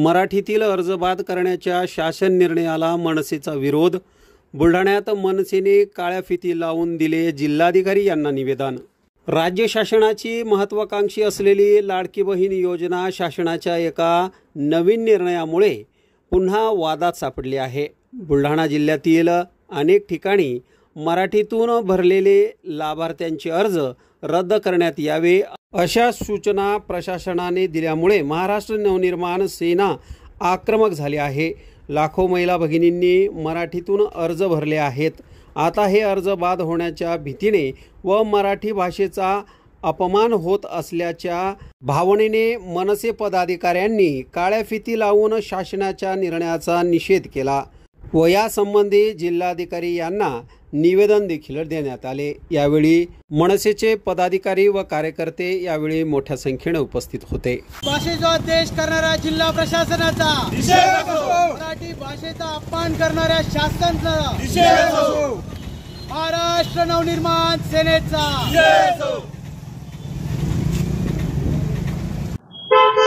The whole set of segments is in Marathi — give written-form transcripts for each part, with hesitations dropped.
मराठीतील अर्ज बाद करण्याच्या शासन निर्णयाला मनसेचा विरोध। बुलढाण्यात मनसेने काळ्या फिती लावून दिले जिल्हाधिकारी यांना निवेदन। राज्य शासनाची महत्त्वाकांक्षी असलेली लाडकी बहीण योजना शासनाच्या एका नवीन निर्णयामुळे पुन्हा वादात सापडली आहे। बुलढाणा जिल्ह्यातील अनेक ठिकाणी मराठीतून भरलेले लाभार्थ्यांचे अर्ज रद्द करण्यात यावे अशा सूचना प्रशासनाने दिल्यामुळे महाराष्ट्र नवनिर्माण सेना आक्रमक झाली आहे। लाखो महिला भगिनींनी मराठीतून अर्ज भरले आहेत। आता हे अर्ज बाद होण्याच्या भीतीने व मराठी भाषेचा अपमान होत असल्याच्या भावनेने मनसे पदाधिकाऱ्यांनी काळ्या फिती लावून शासनाच्या निर्णयाचा निषेध केला व यासंबंधी जिल्हाधिकारी यांना निवेदन देखील देण्यात आले। यावेळी मनसेचे पदाधिकारी व कार्यकर्ते यावेळी मोठ्या संख्येने उपस्थित होते। भाषेचा देश करणाऱ्या जिल्हा प्रशासनाचा निषेध असो, मराठी भाषेचा अपमान करणाऱ्या शासनाचा निषेध असो, महाराष्ट्र नवनिर्माण सेनेचा निषेध असो।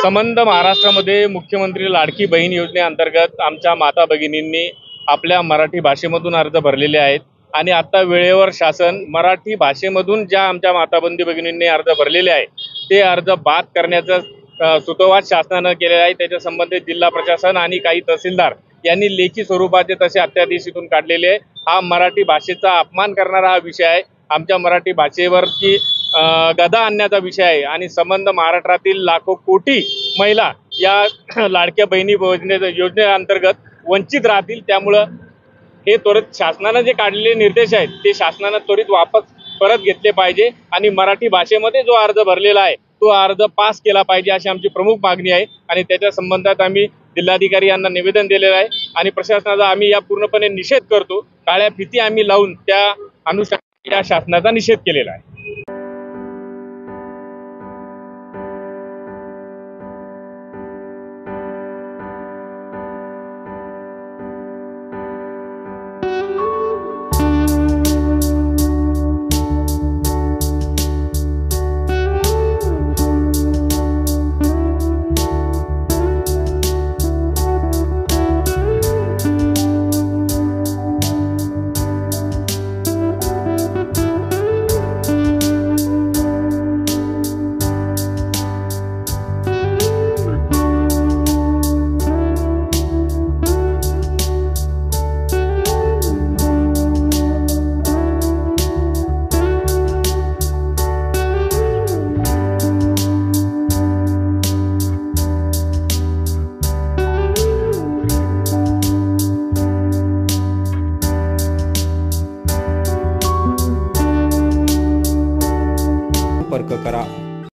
संबंध महाराष्ट्रामध्ये मुख्यमंत्री लाडकी बहीण योजनेअंतर्गत आमच्या माता भगिनींनी आपल्या मराठी भाषेमधून अर्ज भरलेले आहेत आणि आता वेळेवर शासन मराठी भाषेमधून ज्या आमच्या माता भगिनींनी अर्ज भरलेले आहे ते अर्ज बाद करण्याचा सुतोवाच शासनाने केलेला आहे। त्याच्या संबंधित जिल्हा प्रशासन आणि काही तहसीलदार यांनी लेखी स्वरूपाचे तसे अध्यादेश इथून काढलेले आहे। हा मराठी भाषेचा अपमान करणारा हा विषय आहे। आमच्या मराठी भाषेवरची गदा आणण्याचा विषय आहे आणि संबंध महाराष्ट्रातील लाखो कोटी महिला या लाडक्या बहिणी योजनेअंतर्गत वंचित राहतील। त्यामुळे हे त्वरित शासनाने जे काढलेले निर्देश आहेत ते शासनाने त्वरित वापस परत घेतले पाहिजे आणि मराठी भाषेमध्ये जो अर्ज भरलेला आहे तो अर्ज पास केला पाहिजे अशी आमची प्रमुख मागणी आहे आणि त्याच्या संबंधात आम्ही जिल्हाधिकारी यांना निवेदन दिलेलं आहे आणि प्रशासनाचा आम्ही या पूर्णपणे निषेध करतो। काळ्या फिती आम्ही लावून त्या अनुषंगाने या शासनाचा निषेध केलेला आहे। संपर्क करा।